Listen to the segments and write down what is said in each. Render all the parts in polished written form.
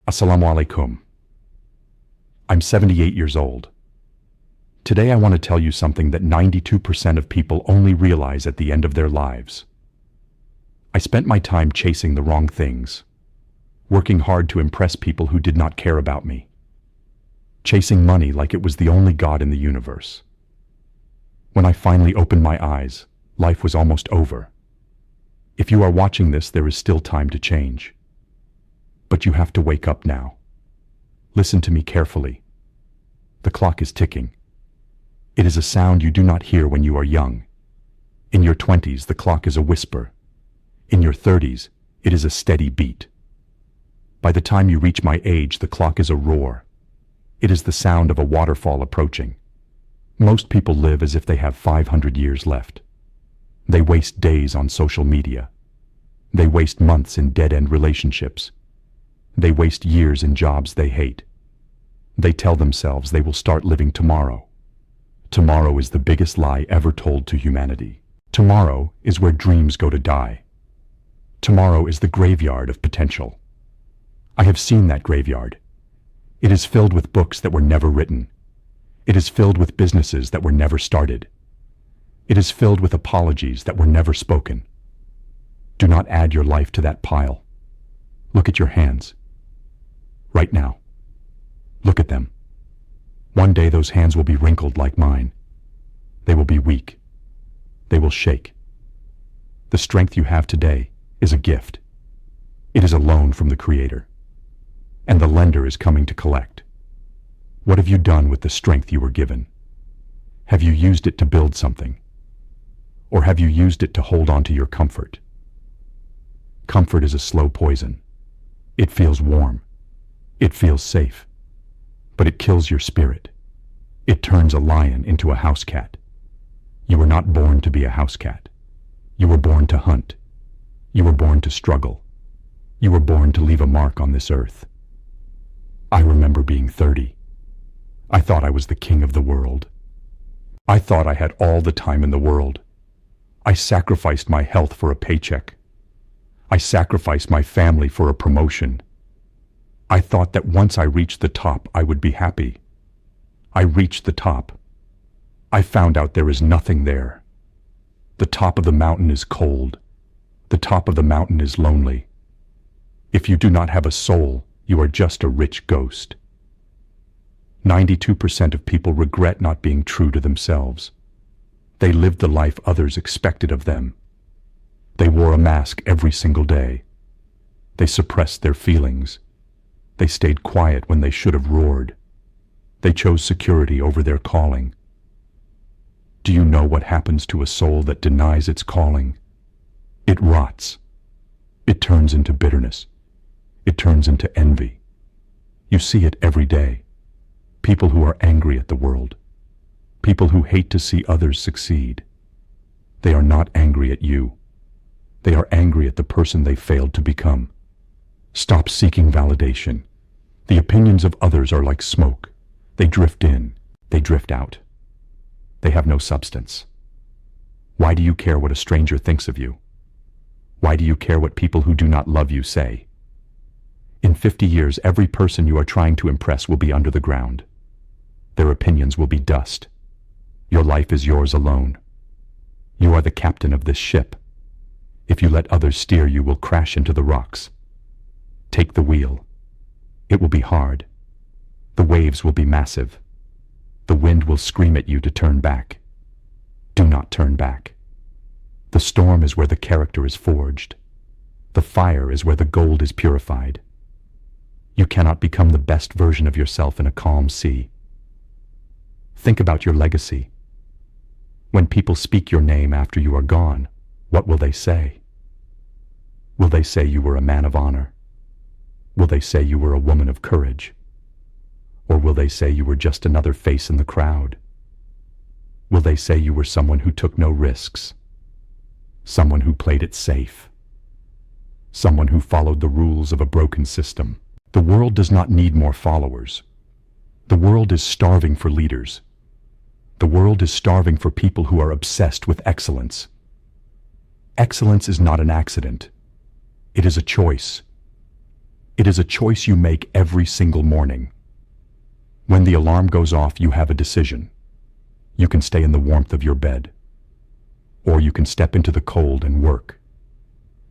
Assalamu alaikum. I'm 78 years old. Today I want to tell you something that 92% of people only realize at the end of their lives. I spent my time chasing the wrong things, working hard to impress people who did not care about me, chasing money like it was the only God in the universe. When I finally opened my eyes, life was almost over. If you are watching this, there is still time to change. But you have to wake up now. Listen to me carefully. The clock is ticking. It is a sound you do not hear when you are young. In your 20s, the clock is a whisper. In your 30s, it is a steady beat. By the time you reach my age, the clock is a roar. It is the sound of a waterfall approaching. Most people live as if they have 500 years left. They waste days on social media. They waste months in dead-end relationships. They waste years in jobs they hate. They tell themselves they will start living tomorrow. Tomorrow is the biggest lie ever told to humanity. Tomorrow is where dreams go to die. Tomorrow is the graveyard of potential. I have seen that graveyard. It is filled with books that were never written. It is filled with businesses that were never started. It is filled with apologies that were never spoken. Do not add your life to that pile. Look at your hands. Right now. Look at them. One day those hands will be wrinkled like mine. They will be weak. They will shake. The strength you have today is a gift. It is a loan from the Creator. And the lender is coming to collect. What have you done with the strength you were given? Have you used it to build something? Or have you used it to hold on to your comfort? Comfort is a slow poison. It feels warm. It feels safe. But it kills your spirit. It turns a lion into a house cat. You were not born to be a house cat. You were born to hunt. You were born to struggle. You were born to leave a mark on this earth. I remember being 30. I thought I was the king of the world. I thought I had all the time in the world. I sacrificed my health for a paycheck. I sacrificed my family for a promotion. I thought that once I reached the top, I would be happy. I reached the top. I found out there is nothing there. The top of the mountain is cold. The top of the mountain is lonely. If you do not have a soul, you are just a rich ghost. 92% of people regret not being true to themselves. They lived the life others expected of them. They wore a mask every single day. They suppressed their feelings. They stayed quiet when they should have roared. They chose security over their calling. Do you know what happens to a soul that denies its calling? It rots. It turns into bitterness. It turns into envy. You see it every day. People who are angry at the world. People who hate to see others succeed. They are not angry at you. They are angry at the person they failed to become. Stop seeking validation. The opinions of others are like smoke. They drift in, they drift out. They have no substance. Why do you care what a stranger thinks of you? Why do you care what people who do not love you say? In 50 years, every person you are trying to impress will be under the ground. Their opinions will be dust. Your life is yours alone. You are the captain of this ship. If you let others steer, you will crash into the rocks. Take the wheel. It will be hard. The waves will be massive. The wind will scream at you to turn back. Do not turn back. The storm is where the character is forged. The fire is where the gold is purified. You cannot become the best version of yourself in a calm sea. Think about your legacy. When people speak your name after you are gone, what will they say? Will they say you were a man of honor? Will they say you were a woman of courage? Or will they say you were just another face in the crowd? Will they say you were someone who took no risks? Someone who played it safe? Someone who followed the rules of a broken system? The world does not need more followers. The world is starving for leaders. The world is starving for people who are obsessed with excellence. Excellence is not an accident. It is a choice. It is a choice you make every single morning. When the alarm goes off, you have a decision. You can stay in the warmth of your bed, or you can step into the cold and work.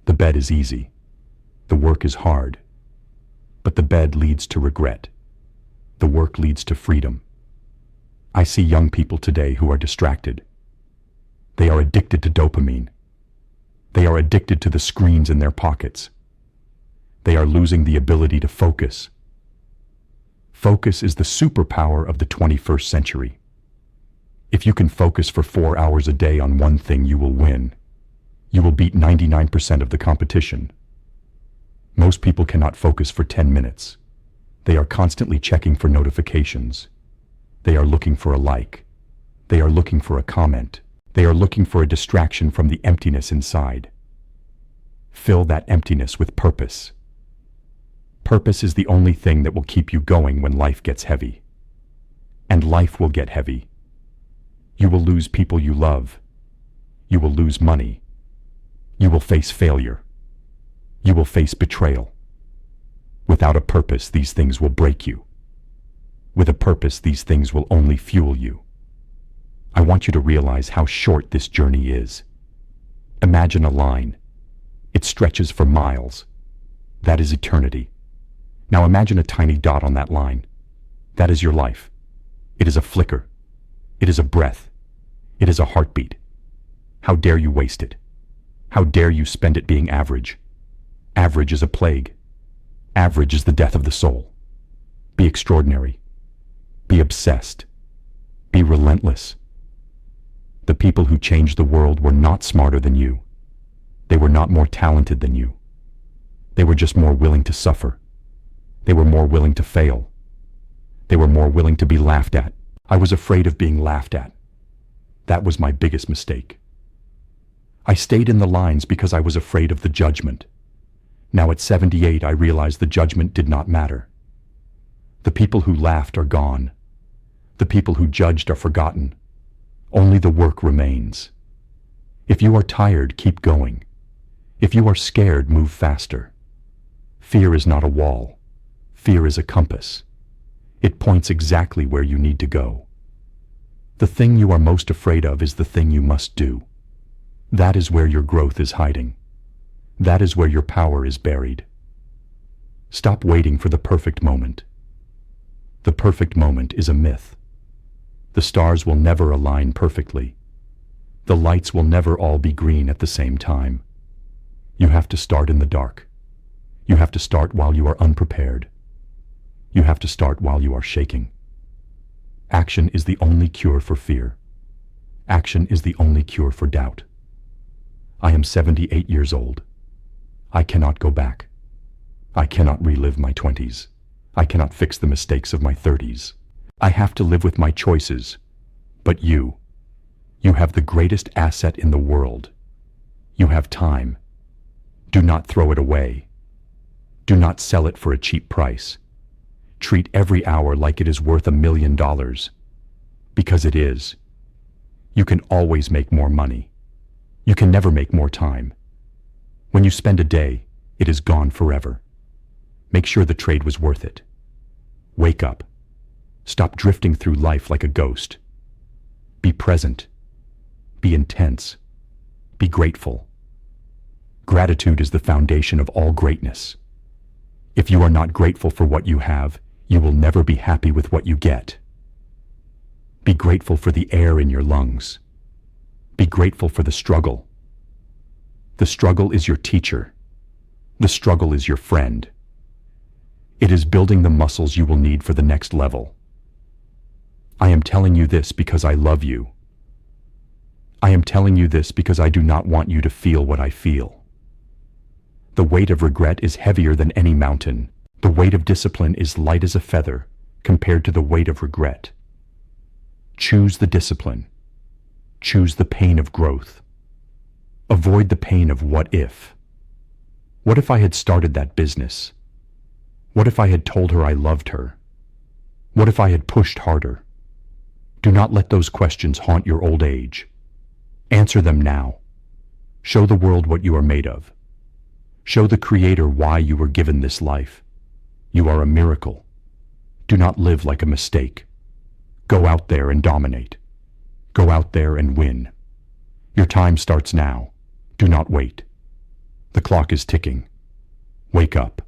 The bed is easy. The work is hard. But the bed leads to regret. The work leads to freedom. I see young people today who are distracted. They are addicted to dopamine. They are addicted to the screens in their pockets. They are losing the ability to focus. Focus is the superpower of the 21st century. If you can focus for 4 hours a day on one thing, you will win. You will beat 99% of the competition. Most people cannot focus for 10 minutes. They are constantly checking for notifications. They are looking for a like. They are looking for a comment. They are looking for a distraction from the emptiness inside. Fill that emptiness with purpose. Purpose is the only thing that will keep you going when life gets heavy. And life will get heavy. You will lose people you love. You will lose money. You will face failure. You will face betrayal. Without a purpose, these things will break you. With a purpose, these things will only fuel you. I want you to realize how short this journey is. Imagine a line. It stretches for miles. That is eternity. Now imagine a tiny dot on that line. That is your life. It is a flicker. It is a breath. It is a heartbeat. How dare you waste it? How dare you spend it being average? Average is a plague. Average is the death of the soul. Be extraordinary. Be obsessed. Be relentless. The people who changed the world were not smarter than you. They were not more talented than you. They were just more willing to suffer. They were more willing to fail. They were more willing to be laughed at. I was afraid of being laughed at. That was my biggest mistake. I stayed in the lines because I was afraid of the judgment. Now at 78, I realized the judgment did not matter. The people who laughed are gone. The people who judged are forgotten. Only the work remains. If you are tired, keep going. If you are scared, move faster. Fear is not a wall. Fear is a compass. It points exactly where you need to go. The thing you are most afraid of is the thing you must do. That is where your growth is hiding. That is where your power is buried. Stop waiting for the perfect moment. The perfect moment is a myth. The stars will never align perfectly. The lights will never all be green at the same time. You have to start in the dark. You have to start while you are unprepared. You have to start while you are shaking. Action is the only cure for fear. Action is the only cure for doubt. I am 78 years old. I cannot go back. I cannot relive my 20s. I cannot fix the mistakes of my 30s. I have to live with my choices. But you have the greatest asset in the world. You have time. Do not throw it away. Do not sell it for a cheap price. Treat every hour like it is worth $1 million. Because it is. You can always make more money. You can never make more time. When you spend a day, it is gone forever. Make sure the trade was worth it. Wake up. Stop drifting through life like a ghost. Be present. Be intense. Be grateful. Gratitude is the foundation of all greatness. If you are not grateful for what you have, you will never be happy with what you get. Be grateful for the air in your lungs. Be grateful for the struggle. The struggle is your teacher. The struggle is your friend. It is building the muscles you will need for the next level. I am telling you this because I love you. I am telling you this because I do not want you to feel what I feel. The weight of regret is heavier than any mountain. The weight of discipline is light as a feather compared to the weight of regret. Choose the discipline. Choose the pain of growth. Avoid the pain of what if. What if I had started that business? What if I had told her I loved her? What if I had pushed harder? Do not let those questions haunt your old age. Answer them now. Show the world what you are made of. Show the Creator why you were given this life. You are a miracle. Do not live like a mistake. Go out there and dominate. Go out there and win. Your time starts now. Do not wait. The clock is ticking. Wake up.